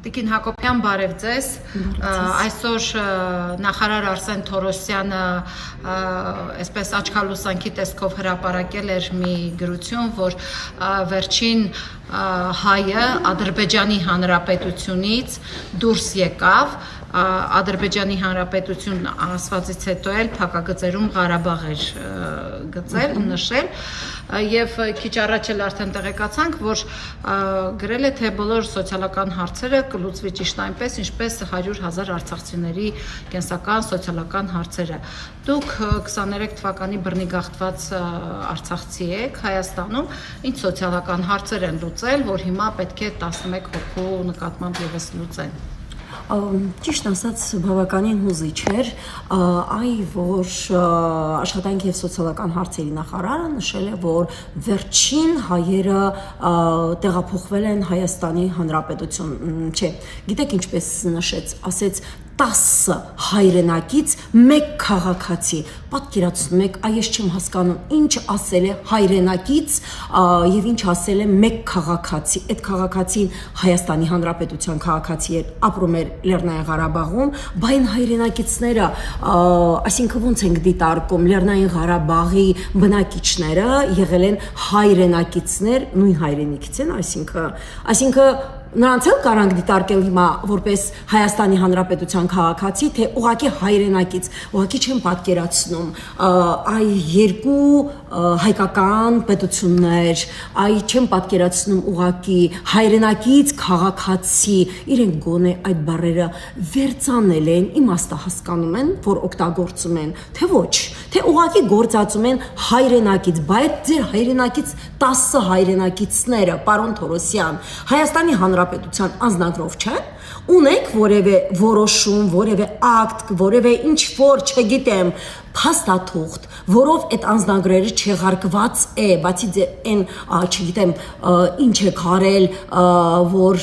Տիկին Հակոբյան, բարև ձեզ։ Այսօր նախարար Արսեն Թորոսյանը այսպես աչքալուսանքի տեսքով հրապարակել էր մի գրություն, որ վերջին հայը Ադրբեջանի Հանրապետությունից դուրս եկավ, Ադրբեջանի Հանրապետություն ասվածից հետո էլ փակագծերում Ղարաբաղ էր գծել, նշել եւ քիչ առաջ էլ արդեն տեղեկացանք, որ գրել է թե բոլոր սոցիալական հարցերը կլուծվի ճիշտ այնպես, ինչպես 100,000 արցախցիների կենսական, սոցիալական հարցերը։ Դուք 23 թվականի բռնի գաղթված արցախցի եք Հայաստանում, ինչ սոցիալական հարցեր են լուծել, որ հիմա պետք է 11 հոգու նկատմամբ եւս լուծեն։ Ճիշտ ասած բավականին հուզիչ էր, որ աշխատանքի եւ սոցիալական հարցերի նախարարը նշել է, որ վերջին հայերը տեղափոխվել են Հայաստանի Հանրապետություն, չէ, գիտեք ինչպես նշեց, ասեց 10 հայրենակից 1 քաղաքացի, պատկերացնում եք, այս չեմ հասկանում, ինչ ասել է հայրենակից եւ ինչ ասել է 1 քաղաքացի, այդ քաղաքացին Հայաստանի Հանրապետության քաղաքացի էր, ապրում էր Լեռնային Ղարաբաղում, բայն հայրենակիցները, այսինքն ոնց ենք դիտարկում, Լեռնային Ղարաբաղի բնակիչները եղել են հայրենակիցներ, նույն հայրենիքից են, այսինքն նրանց էլ կարանք դիտարկել հիմա որպես Հայաստանի Հանրապետության քաղաքացի, թե ուղղակի հայրենակից, ուղղակի չեմ պատկերացնում, այ երկու հայկական պետություններ, չեմ պատկերացնում ուղղակի հայրենակից քաղաքացի, իրենք գոնե այդ բառերը վերծանել են, իմաստը հասկանում են, որ օգտագործում են, թե ոչ, թե ուղղակի գործածում են հայրենակից, բայց ձեր հայրենակից 10 հայրենակիցները, պարոն Թորոսյան, Հայաստանի Հանրապետության անձնագրով չեն, ունեք որևէ որոշում, որևէ ակտ, որևէ ինչ որ, չգիտեմ, փաստաթուղթ, որով այդ անձնագրերը չեղարկված է, բացի այն, չգիտեմ, ինչ եք արել, որ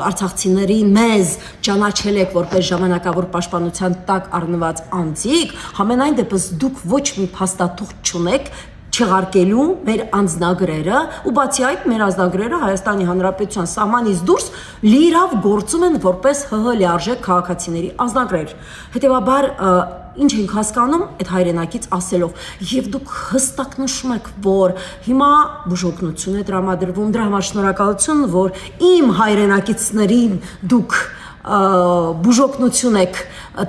արցախցիներին մեզ ճանաչել եք որպես ժամանակավոր պաշտպանության տակ առնված անձիկ, համենայն դեպս դուք ոչ մի փաստաթուղթ չունեք չեղարկելու մեր անձնագրերը ու բացի այդ մեր անձնագրերը Հայաստանի Հանրապետության սահմանից դուրս լիիրավ գործում են որպես ՀՀ լիարժեք քաղաքացիների անձնագրեր։ Հետևաբար ինչ ենք հասկանում այդ հայրենակից ասելով եւ դուք հստակ նշում եք, որ հիմա բուժօգնություն է տրամադրվում, դրա համար շնորհակալություն, որ իմ հայրենակիցներին դուք բուժօգնություն եք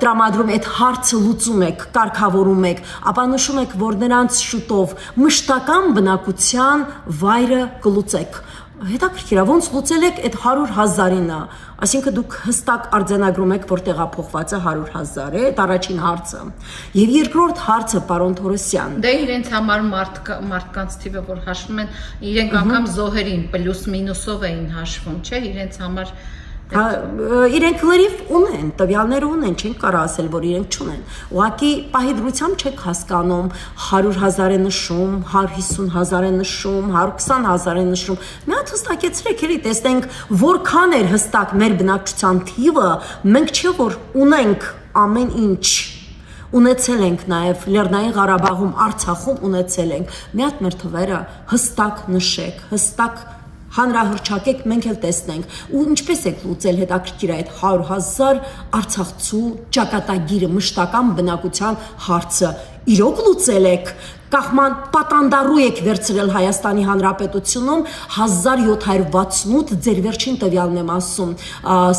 տրամադրում, այդ հարցը լուծում եք, կարգավորում եք, ապա նշում եք, որ նրանց շուտով մշտական բնակության վայրը կլուծեք։ Հետաքրքիր է, ոնց լուծել եք այդ 100,000-ը, այսինքն դուք հստակ արձանագրում եք, որ տեղափոխվածը 100,000 է, այդ առաջին հարցը։ Եվ երկրորդ հարցը, պարոն Թորոսյան։ Դե իրենց համար մարդկանց թիվը, որ հաշվում են, իրենք անգամ զոհերին պլյուս մինուսով էին հաշվում, չէ, իրենց համար իրենք լրիվ ունեն, տվյալները ունեն, չենք կարող ասել, որ իրենք չունեն։ Ուղղակի պահի դրությամբ չեք հասկանում, 100,000 է նշում, 150,000 է նշում, 120,000 է նշում։ Մի հատ հստակեցրեք, էլի տեսնենք, որքան էր հստակ մեր բնակչության թիվը, մենք չէ որ ունենք ամեն ինչ։ Ունեցել ենք նաև Լեռնային Ղարաբաղում, Արցախում ունեցել ենք։ Մի հատ մեր թվերը հստակ նշեք, հստակ հանրահռչակեք, մենք էլ տեսնենք ու ինչպես եք լուծել հետաքրքիր այդ 100,000 արցախցու ճակատագիրը մշտական բնակության հարցը իրոք լուծել եք կախման պատանդարու եք վերցրել Հայաստանի Հանրապետությունում 1768 ձեր վերջին տվյալն եմ ասում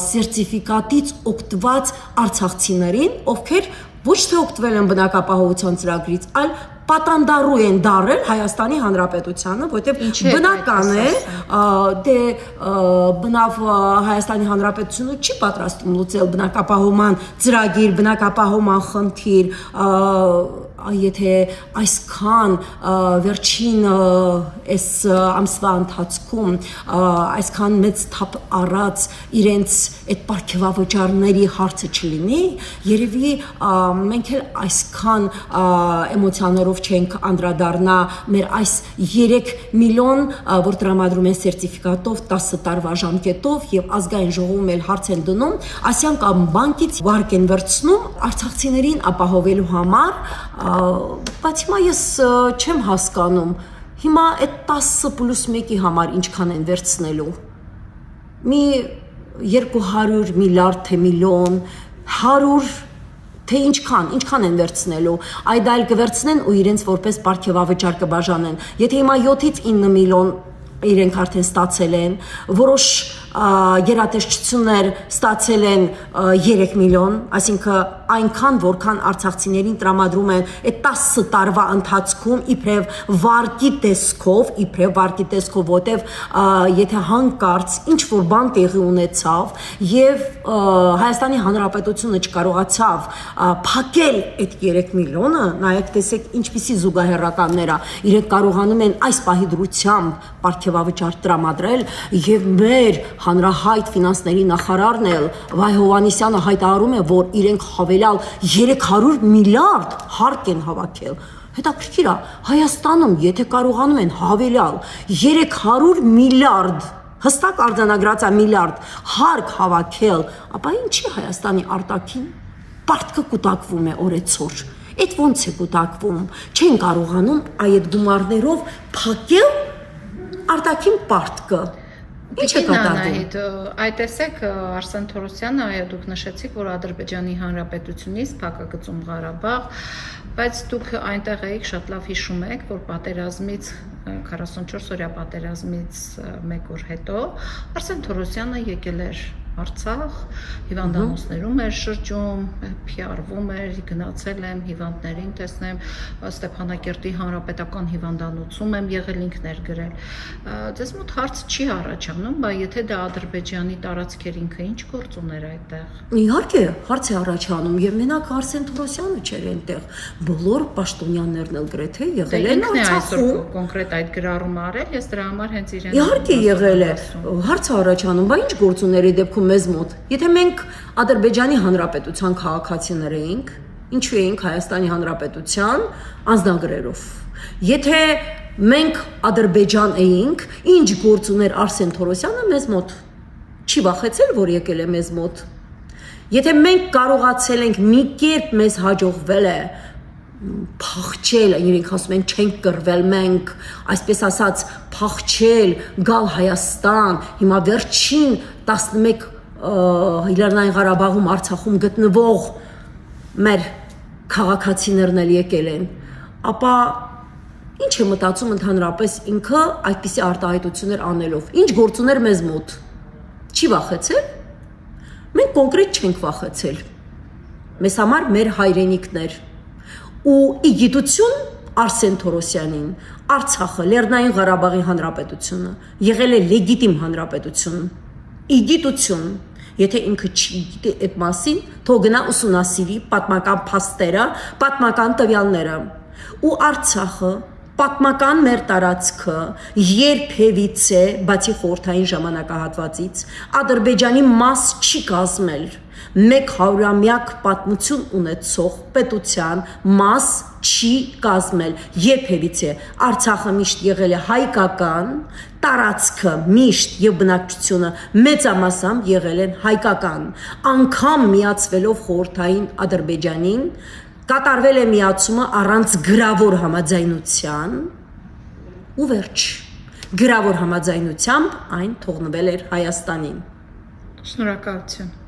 սերտիֆիկատից օգտված արցախցիներին, ովքեր ոչ թե օգտվել են բնակապահովության ծրագրից, այլ պատանդարու են դարել Հայաստանի Հանրապետությանը, որովհետև բնական է, դե բնավ Հայաստանի Հանրապետությունը չի պատրաստում լուծել բնակապահովման ծրագիր, բնակապահովման խնդիր, եթե այսքան վերջին այս ամսվա ընթացքում այսքան մեծ թափ առած իրենց այդ պարգևավճարների հարցը չլինի, երևի մենք էլ այսքան էմոցիաներով չենք անդրադառնա մեր այս 3 միլիոն, որ տրամադրում են սերտիֆիկատով 10 տարվա ժամկետով եւ ազգային ժողովում էլ հարց են դնում, Ասիան կամ բանկից վարկ են վերցնում արցախցիներին ապահովելու համար, բայց հիմա ես չեմ հասկանում, հիմա այդ 10 + 1-ի համար ինչքան են վերցնելու։ Մի 200 միլիարդ թե միլիոն, 100 թե ինչքան են վերցնելու, այդ այլ կվերցնեն ու իրենց որպես պարգևավճար կբաժանեն։ Եթե հիմա 7-ից 9 միլիոն իրենք արդեն ստացել են, որոշ գերատեսչություններ ստացել են 3 միլիոն, այսինքն այնքան որքան արցախցիներին տրամադրում են այդ 10 տարվա ընթացքում իբրև վարկի տեսքով, որտեվ եթե հանկարծ ինչ որ բան տեղի ունեցավ եւ Հայաստանի Հանրապետությունը չկարողացավ փակել այդ 3 միլիոնը, նայեք տեսեք ինչպիսի զուգահեռականներ է, իրենք կարողանում են այս պահի դրությամբ պարգևավճար տրամադրել եւ մեր հանրահայտ ֆինանսների նախարարն էլ Վայ Հովհաննիսյանը հայտարարում է, որ իրենք հավելյալ 300 միլիարդ հարկ են հավաքել։ Հետաքրքիր է, Հայաստանում եթե կարողանում են հավելյալ 300 միլիարդ հստակ արձանագրած է միլիարդ հարկ հավաքել, ապա ինչի Հայաստանի արտաքին պարտքը կուտակվում է օրեցօր։ Այդ ոնց է կուտակվում։ Չեն կարողանում այդ գումարներով փակել արտաքին պարտքը։ Ինչ է կատարվում։ Այդ տեսեք Արսեն Թորոսյանը, այո դուք նշեցիք, որ Ադրբեջանի Հանրապետությունից Փակագծում Ղարաբաղ, բայց դուք այնտեղ եք շատ լավ հիշում եք, որ պատերազմից 44-օրյա պատերազմից 1 օր հետո Արսեն Թորոսյանը եկել էր Արցախ, հիվանդանոցներում էր շրջում, PR-վում էր, գնացել եմ հիվանդներին տեսնեմ, Ստեփանակերտի հանրապետական հիվանդանոցում եմ եղել, ինքն էր գրել։ Ձեզ մոտ հարց չի առաջանում, բայց եթե դա Ադրբեջանի տարածքեր ինքը ինչ գործ ուներ այդտեղ։ Իհարկե, հարց է առաջանում եւ մենակ Արսեն Թորոսյանը չէր այնտեղ, բոլոր պաշտոնյաներն էլ գրեթե եղել են Արցախում։ Կոնկրետ այդ գրառումը արել, ես դրա համար հենց իրեն։ Իհարկե եղել է։ Հարց է առաջանում, բայց ինչ գործ ուներ այդ դեպքում մեզ մոտ։ Եթե մենք Ադրբեջանի Հանրապետության քաղաքացիներ էինք, ինչու էինք Հայաստանի Հանրապետության անձնագրերով։ Եթե մենք Ադրբեջան էինք, ինչ գործ ուներ Արսեն Թորոսյանը մեզ մոտ։ Չի վախեցել, որ եկել է մեզ մոտ։ Եթե մենք կարողացել ենք մի կերպ մեզ հաջողվել է փախչել, իրենք ասում են չենք կռվել մենք, այսպես ասած փախչել, գալ Հայաստան, հիմա վերջին 11 Լեռնային Ղարաբաղում, Արցախում գտնվող մեր քաղաքացիներն էլ եկել են, ապա ինչ է մտածում ընդհանրապես ինքը այդպիսի արտահայտություններ անելով, ինչ գործ ուներ մեզ մոտ, չի վախեցել, մենք կոնկրետ չենք վախեցել, մեզ համար մեր հայրենիքներ ու իգիտություն Արսեն Թորոսյանին, Արցախը, Լեռնային Ղարաբաղի Հանրապետությունը եղել է լեգիտիմ հանրապետություն, իգիտություն, եթե ինքը չգիտի այդ մասին, թող գնա ուսումնասիրի պատմական փաստերը, պատմական տվյալները, ու Արցախը, պատմական մեր տարածքը երբևիցե, բացի խորհրդային ժամանակահատվածից, Ադրբեջանի մաս չի կազմել, 100-ամյակ պատմություն ունեցող պետության մաս չի կազմել, երբևիցե Արցախը միշտ եղել է հայկական, տարածքը միշտ եւ բնակչությունը մեծամասամբ եղել են հայկական, անգամ միացվելով խորհրդային Ադրբեջանին, կատարվել է միացումը առանց գրավոր համաձայնության ու վերջ, գրավոր համաձայնությամբ այն թողնվել էր Հայաստանին։ Շնորհակալություն։